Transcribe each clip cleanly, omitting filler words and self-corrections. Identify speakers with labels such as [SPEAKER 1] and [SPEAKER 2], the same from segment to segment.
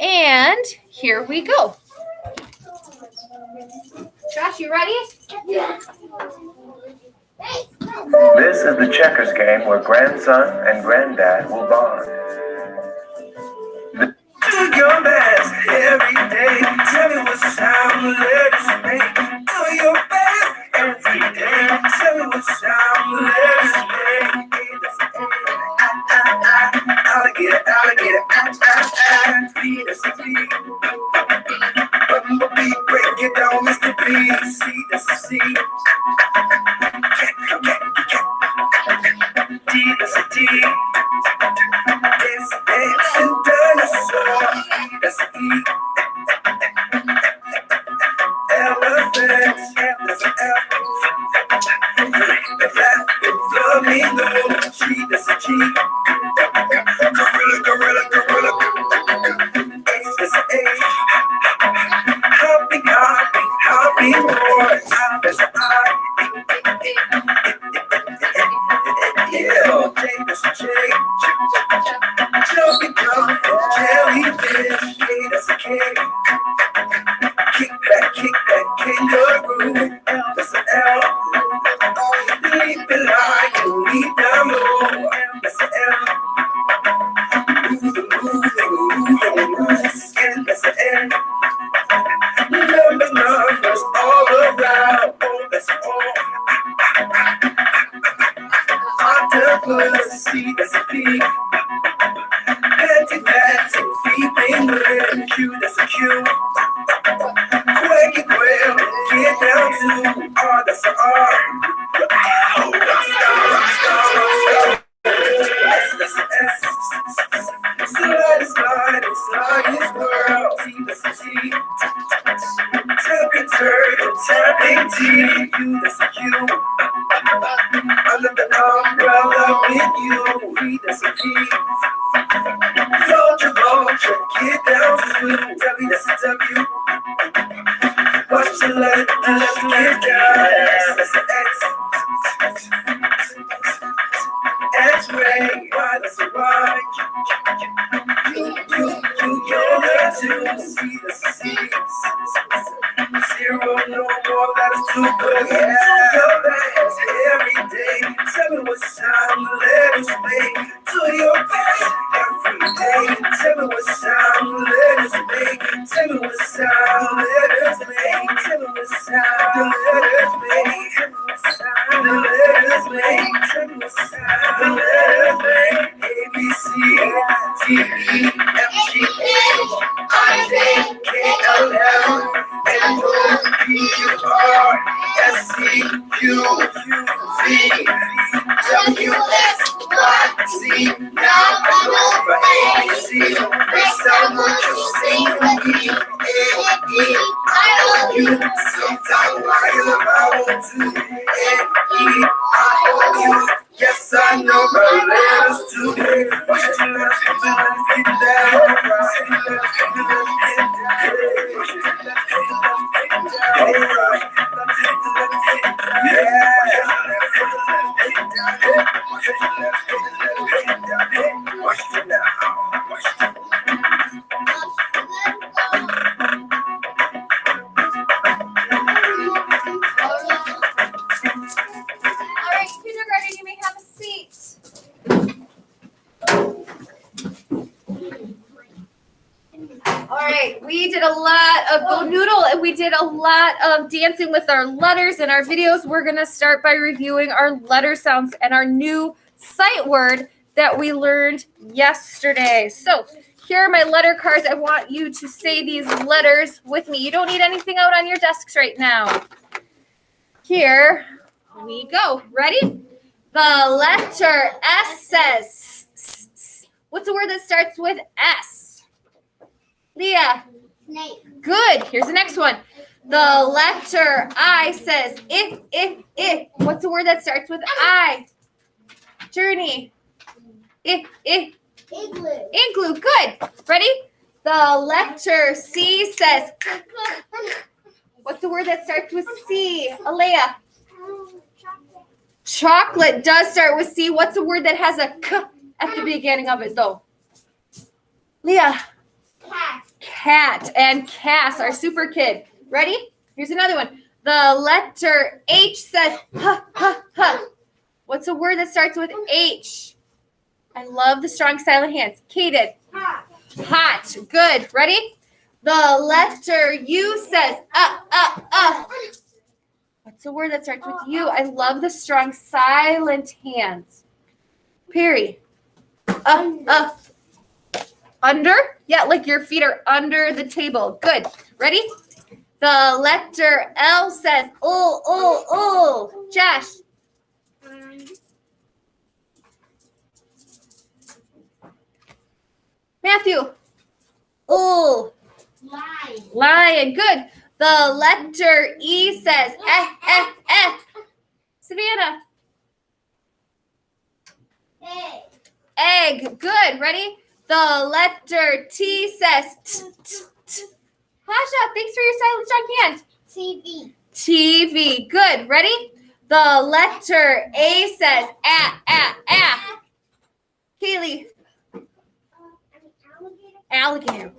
[SPEAKER 1] And here we go. Josh, you ready?
[SPEAKER 2] Yeah. This is the checkers game where grandson and granddad will bond. Do your best every day. Tell me what sound letters make. Do your best every day. Tell me what sound letters make. Alligator, alligator, B, that's a B. B, break it down, Mr. B. C, that's a C. D, that's a D. Dancing dinosaur, that's an E. Elephant, that's an F. Flamingo, G, that's a G. Gorilla, gorilla, gorilla. H, that's an H. Hopping, hopping, hopping horse, that's an I. Yeah, J, that's a J. Jumping, jumping, jellyfish, K, that's a K. Kick that kangaroo, that's an L. Leaping lion, leap down low, that's an L. Moving, that's an N. Numbers all around, oh, that's all. Octopus, C, that's a P. Panty, feet, penguin, Q, that's a Q. Quacky quail, get down to R, that's an R. Rockstar. That's an S. Slide, world, T, that's a T. Tapping turtle, tapping T, U, that's a Q. Under the umbrella with you, V, that's a V. Vulture, get down to W, that's a W. Watch the left, let's get down, that's an X. X-ray, Y, that's a Y. You, you're two, C, that's a C. Zero, no more, that's two, but yeah. Do your best every day. Tell me what sound the letters make. Do your best every day. Tell me what sound the letters make. Tell me what sound the letters make. Tell me what sound the letters make. Tell me what sound the letters make. Tell me what sound the letters make. A, B, C, D, E, F, G, H, I, J, K, L, M, N, O, P, Q, R, S, T, U, V, W, X, Y, Z. Now I know my ABC. Based on what you say with me. A, E, I, O, U. Sometimes while I want to. A, E, I, O, U. Yes, I know my letters today. Watch your left, get down. Watch your left, get down.
[SPEAKER 1] We did a lot of Go Noodle and we did a lot of dancing with our letters in our videos. We're going to start by reviewing our letter sounds and our new sight word that we learned yesterday. So here are my letter cards. I want you to say these letters with me. You don't need anything out on your desks right now. Here we go. Ready? The letter S says, what's a word that starts with S? Leah.
[SPEAKER 3] Snake.
[SPEAKER 1] Good. Here's the next one. The letter I says, if. What's a word that starts with I? Journey. If.
[SPEAKER 3] Igloo.
[SPEAKER 1] Igloo. Good. Ready? The letter C says, what's the word that starts with C? Alea.
[SPEAKER 3] Chocolate.
[SPEAKER 1] Chocolate does start with C. What's a word that has a K at the beginning of it, though? Leah.
[SPEAKER 3] Cat.
[SPEAKER 1] Cat and Cass, our super kid. Ready? Here's another one. The letter H says ha, ha, ha. What's a word that starts with H? I love the strong silent hands. Kaden.
[SPEAKER 3] Hot.
[SPEAKER 1] Hot. Good. Ready? The letter U says What's a word that starts with U? I love the strong silent hands. Perry. Under? Yeah, like your feet are under the table. Good. Ready? The letter L says Josh. Matthew.
[SPEAKER 3] Line.
[SPEAKER 1] Lion. Good. The letter E says Savannah.
[SPEAKER 3] Egg.
[SPEAKER 1] Egg. Good. Ready? The letter T says Pasha, thanks for your silent strong hand.
[SPEAKER 3] TV.
[SPEAKER 1] TV. Good. Ready? The letter A says Kaylee. Alligator.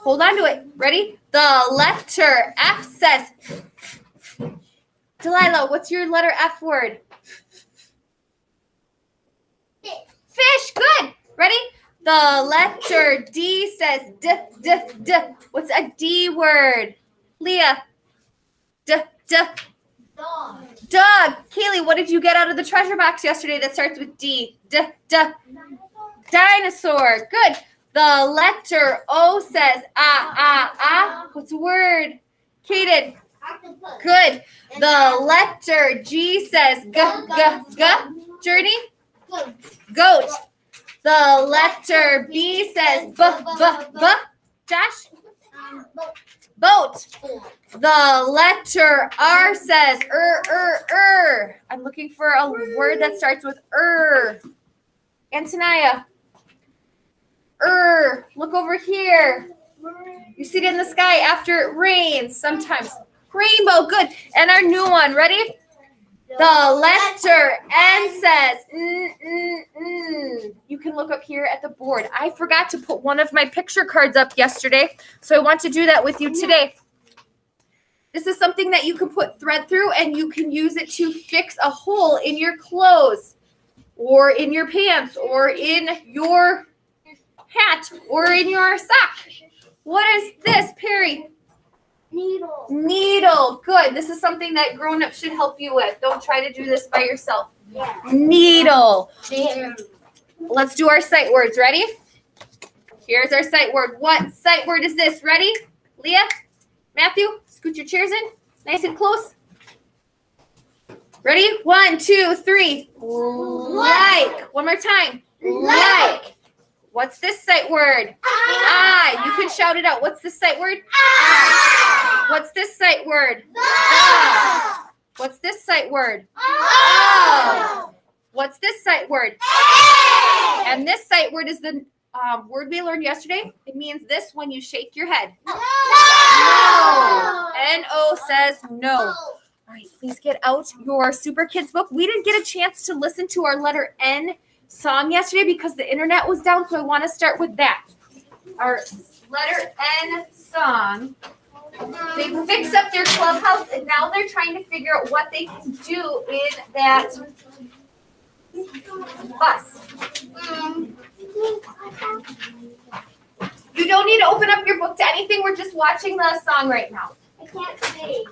[SPEAKER 1] Hold on to it. Ready? The letter F says Delilah, what's your letter F word? Fish. Good. Ready? The letter D says d. What's a D word? Leah. D.
[SPEAKER 3] Dog.
[SPEAKER 1] Dog. Kaylee, what did you get out of the treasure box yesterday that starts with D? D. Dinosaur. Good. The letter O says What's a word? Kaden.
[SPEAKER 3] Octopus.
[SPEAKER 1] Good. The letter G says g. Journey. Goat. The letter B says b. Josh. Boat. The letter R says I'm looking for a word that starts with Antonia. Look over here. You see it in the sky after it rains sometimes. Rainbow. Good. And our new one. Ready? The letter N says You can look up here at the board. I forgot to put one of my picture cards up yesterday, so I want to do that with you today. This is something that you can put thread through, and you can use it to fix a hole in your clothes or in your pants or in your hat or in your sock. What is this, Perry?
[SPEAKER 3] Needle.
[SPEAKER 1] Needle. Good. This is something that grown-ups should help you with. Don't try to do this by yourself.
[SPEAKER 3] Yeah.
[SPEAKER 1] Needle.
[SPEAKER 3] Bear.
[SPEAKER 1] Let's do our sight words. Ready? Here's our sight word. What sight word is this? Ready? Leah? Matthew? Scoot your chairs in. Nice and close. Ready? 1, 2, 3. Like. One more time. Like. What's this sight word? I. You can shout it out. What's this sight word? I. What's this sight word? The. What's this sight word? Oh. What's this sight word? And this sight word is the word we learned yesterday. It means this when you shake your head. No. N-O says no. All right, please get out your Super Kids book. We didn't get a chance to listen to our letter N song yesterday because the internet was down, so I want to start with that. Our letter N song. They fixed up their clubhouse, and now they're trying to figure out what they can do in that bus. You don't need to open up your book to anything. We're just watching the song right now.
[SPEAKER 3] I can't see.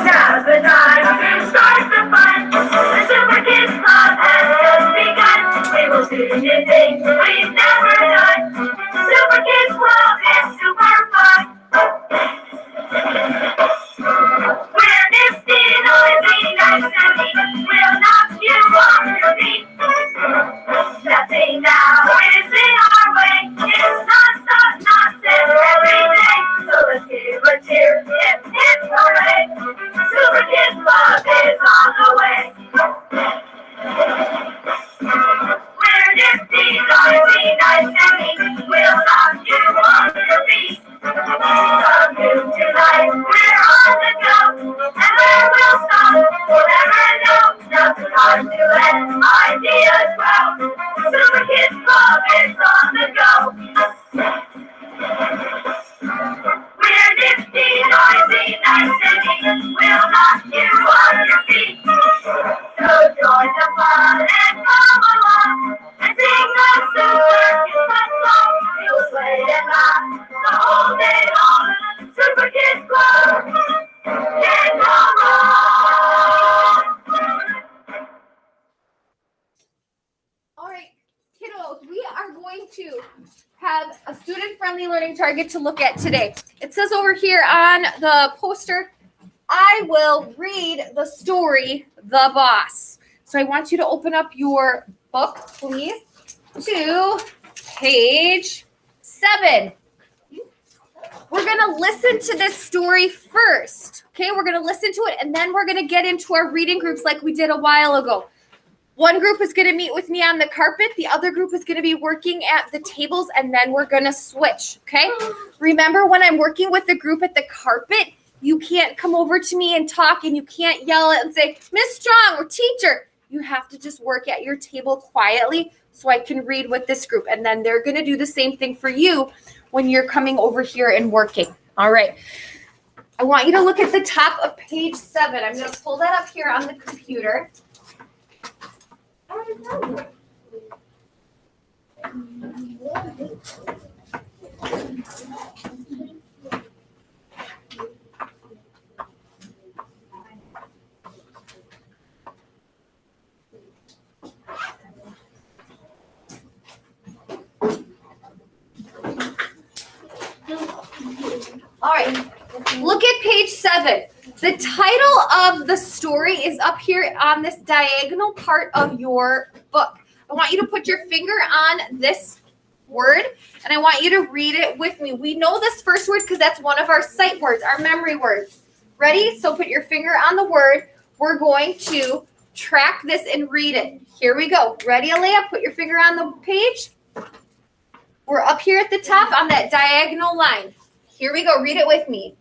[SPEAKER 2] Now's the time to start the fun. The Super Kids Club has just begun. We will do new things we've never done. Super Kids Club is super fun. We're nifty, noisy, nice and neat. We'll knock you off your feet. Nothing now is in our way. It's non-stop nonsense every day. So let's hear, hip, hip, hooray. Super Kids Club is on the way. We're nifty, noisy, nice and
[SPEAKER 1] family learning target to look at today. It says over here on the poster, I will read the story, The Boss. So I want you to open up your book, please, to page 7. We're going to listen to this story first. Okay, we're going to listen to it, and then we're going to get into our reading groups like we did a while ago. One group is going to meet with me on the carpet. The other group is going to be working at the tables, and then we're going to switch, okay? Remember, when I'm working with the group at the carpet, you can't come over to me and talk, and you can't yell and say, Miss Strong or teacher. You have to just work at your table quietly so I can read with this group. And then they're going to do the same thing for you when you're coming over here and working. All right. I want you to look at the top of page 7. I'm going to pull that up here on the computer. All right, look at page 7. The title of the story is up here on this diagonal part of your book. I want you to put your finger on this word, and I want you to read it with me. We know this first word because that's one of our sight words, our memory words. Ready? So put your finger on the word. We're going to track this and read it. Here we go. Ready, Alea? Put your finger on the page. We're up here at the top on that diagonal line. Here we go. Read it with me.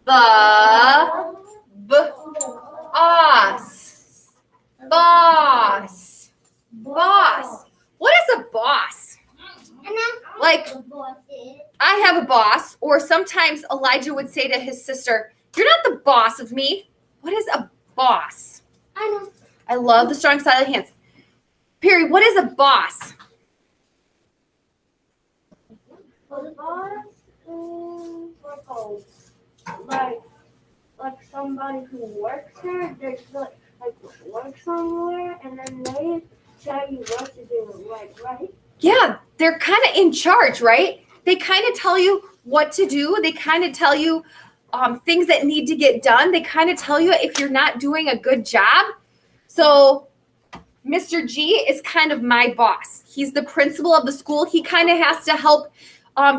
[SPEAKER 1] Boss. Boss. Boss. What is a boss? Like, I have a boss, or sometimes Elijah would say to his sister, you're not the boss of me. What is a boss?
[SPEAKER 3] I know.
[SPEAKER 1] I love the strong silent hands. Perry, what is a boss?
[SPEAKER 4] Like somebody who works there, there's like work somewhere, and then they tell you what to do, like, right?
[SPEAKER 1] Yeah, they're kind of in charge, right? They kind of tell you what to do. They kind of tell you things that need to get done. They kind of tell you if you're not doing a good job. So Mr. G is kind of my boss. He's the principal of the school. He kind of has to help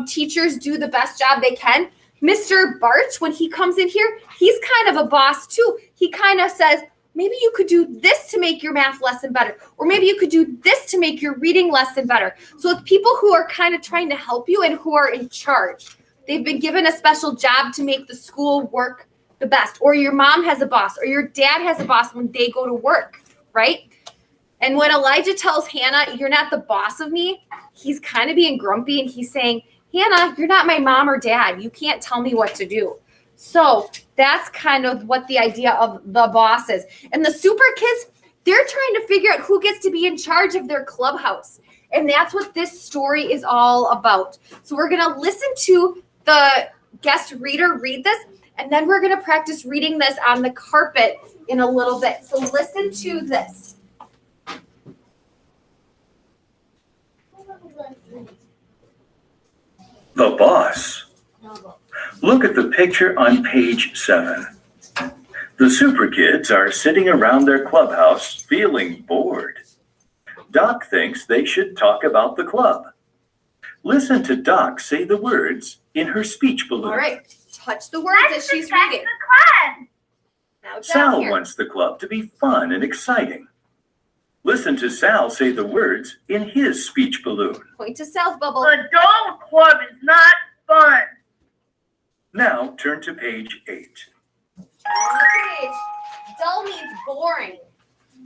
[SPEAKER 1] teachers do the best job they can. Mr. Barch, when he comes in here, he's kind of a boss too. He kind of says, maybe you could do this to make your math lesson better, or maybe you could do this to make your reading lesson better. So it's people who are kind of trying to help you and who are in charge. They've been given a special job to make the school work the best, or your mom has a boss, or your dad has a boss when they go to work, right? And when Elijah tells Hannah, you're not the boss of me, he's kind of being grumpy and he's saying, Hannah, you're not my mom or dad. You can't tell me what to do. So that's kind of what the idea of the boss is. And the super kids, they're trying to figure out who gets to be in charge of their clubhouse. And that's what this story is all about. So we're going to listen to the guest reader read this, and then we're going to practice reading this on the carpet in a little bit. So listen to this.
[SPEAKER 5] The Boss. Look at the picture on page 7. The super kids are sitting around their clubhouse feeling bored. Doc thinks they should talk about the club. Listen to Doc say the words in her speech balloon.
[SPEAKER 1] All right, touch the words as she's reading. Now down
[SPEAKER 5] Sal
[SPEAKER 1] here.
[SPEAKER 5] wants the club to be fun and exciting. Listen to Sal say the words in his speech balloon.
[SPEAKER 1] Point to South Bubble.
[SPEAKER 6] The Adult Club is not fun.
[SPEAKER 5] Now turn to page 8.
[SPEAKER 1] Page. Dull means boring.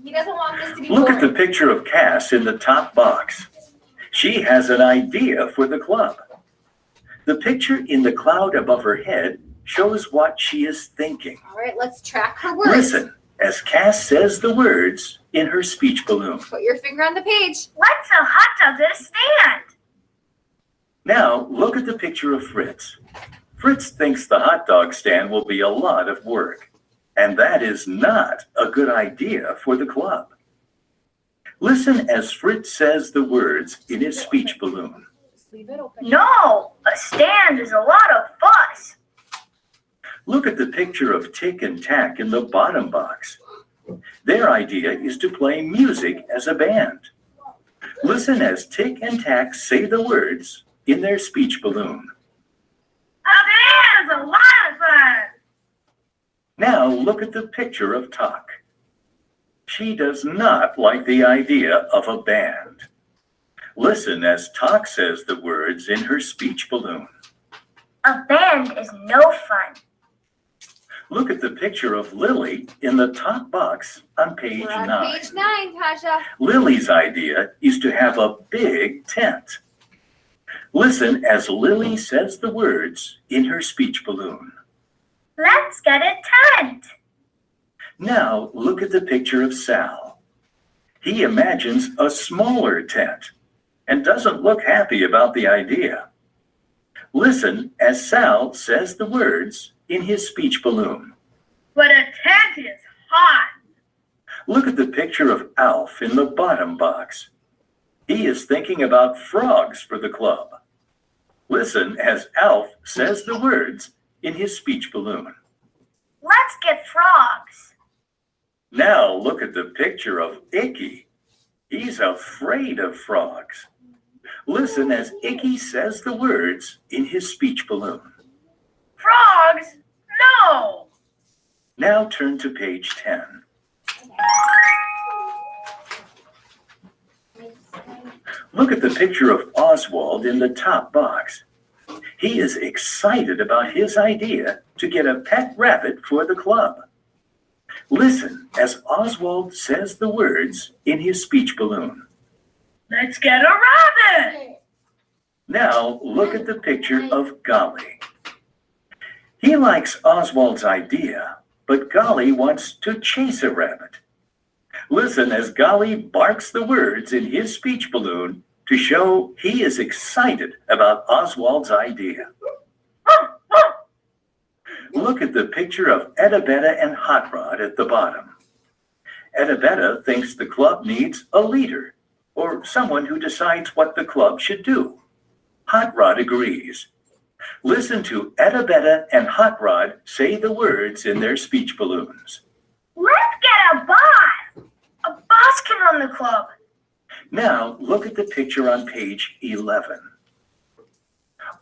[SPEAKER 1] He doesn't want this to be
[SPEAKER 5] Look at the
[SPEAKER 1] boring.
[SPEAKER 5] picture of Cass in the top box. She has an idea for the club. The picture in the cloud above her head shows what she is thinking.
[SPEAKER 1] All right, let's track her words.
[SPEAKER 5] Listen as Cass says the words in her speech balloon.
[SPEAKER 1] Put your finger on the page.
[SPEAKER 6] What's a hot dog at a stand?
[SPEAKER 5] Now look at the picture of Fritz. Fritz thinks the hot dog stand will be a lot of work, and that is not a good idea for the club. Listen as Fritz says the words in his speech balloon.
[SPEAKER 1] Leave it open.
[SPEAKER 6] No, a stand is a lot of fuss.
[SPEAKER 5] Look at the picture of Tick and Tack in the bottom box. Their idea is to play music as a band. Listen as Tick and Tack say the words in their speech balloon.
[SPEAKER 6] A band is a lot of fun.
[SPEAKER 5] Now look at the picture of Talk. She does not like the idea of a band. Listen as Talk says the words in her speech balloon.
[SPEAKER 6] A band is no fun.
[SPEAKER 5] Look at the picture of Lily in the top box on page
[SPEAKER 1] We're on
[SPEAKER 5] 9.
[SPEAKER 1] page 9, Tasha.
[SPEAKER 5] Lily's idea is to have a big tent. Listen as Lily says the words in her speech balloon.
[SPEAKER 6] Let's get a tent.
[SPEAKER 5] Now look at the picture of Sal. He imagines a smaller tent and doesn't look happy about the idea. Listen as Sal says the words in his speech balloon.
[SPEAKER 6] But a tent is hot.
[SPEAKER 5] Look at the picture of Alf in the bottom box. He is thinking about frogs for the club. Listen as Alf says the words in his speech balloon.
[SPEAKER 6] Let's get frogs.
[SPEAKER 5] Now look at the picture of Icky. He's afraid of frogs. Listen as Icky says the words in his speech balloon.
[SPEAKER 6] Frogs? No.
[SPEAKER 5] Now turn to page 10. Look at the picture of Oswald in the top box. He is excited about his idea to get a pet rabbit for the club. Listen as Oswald says the words in his speech balloon.
[SPEAKER 6] Let's get a rabbit.
[SPEAKER 5] Now look at the picture of Golly. He likes Oswald's idea, but Golly wants to chase a rabbit. Listen as Golly barks the words in his speech balloon to show he is excited about Oswald's idea. Look at the picture of Edabetta and Hot Rod at the bottom. Edabetta thinks the club needs a leader, or someone who decides what the club should do. Hot Rod agrees. Listen to Edabetta and Hot Rod say the words in their speech balloons.
[SPEAKER 6] Let's get a boss. A boss can run the club.
[SPEAKER 5] Now look at the picture on page 11.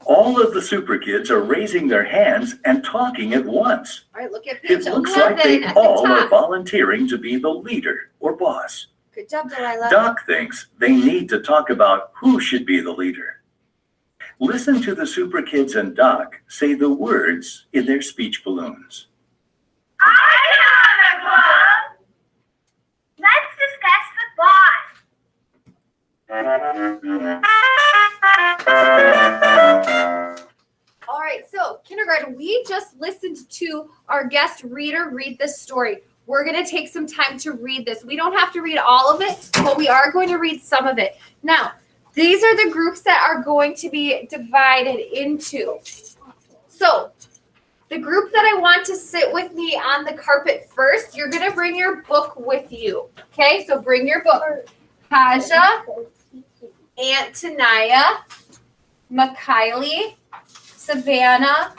[SPEAKER 5] All of the Super Kids are raising their hands and talking at once.
[SPEAKER 1] All right, look at page
[SPEAKER 5] It looks
[SPEAKER 1] 11
[SPEAKER 5] like they
[SPEAKER 1] at the
[SPEAKER 5] all are
[SPEAKER 1] top.
[SPEAKER 5] volunteering to be the leader or boss.
[SPEAKER 1] Good job, Delilah.
[SPEAKER 5] Doc thinks they need to talk about who should be the leader. Listen to the Super Kids and Doc say the words in their speech balloons.
[SPEAKER 6] I can run the club. Let's discuss the boss.
[SPEAKER 1] All right, so kindergarten, we just listened to our guest reader read this story. We're going to take some time to read this. We don't have to read all of it, but we are going to read some of it. Now, these are the groups that are going to be divided into. So, the group that I want to sit with me on the carpet first, you're going to bring your book with you. Okay, so bring your book. Kaja, Aunt Tanaya, Makaylee, Savannah,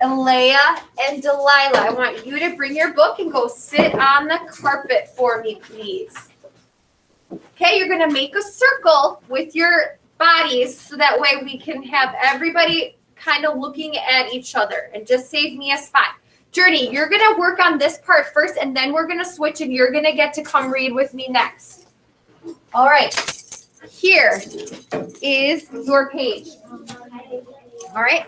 [SPEAKER 1] Alea, and Delilah. I want you to bring your book and go sit on the carpet for me, please. Okay, you're going to make a circle with your bodies so that way we can have everybody kind of looking at each other and just save me a spot. Journey, you're going to work on this part first and then we're going to switch and you're going to get to come read with me next. All right, here is your page. All right.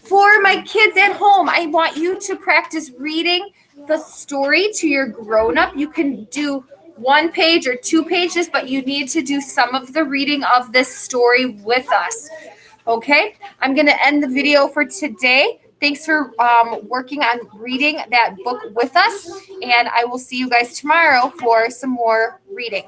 [SPEAKER 1] For my kids at home, I want you to practice reading the story to your grown-up. You can do 1 page or 2 pages, but you need to do some of the reading of this story with us. Okay? I'm going to end the video for today. Thanks for working on reading that book with us, and I will see you guys tomorrow for some more reading.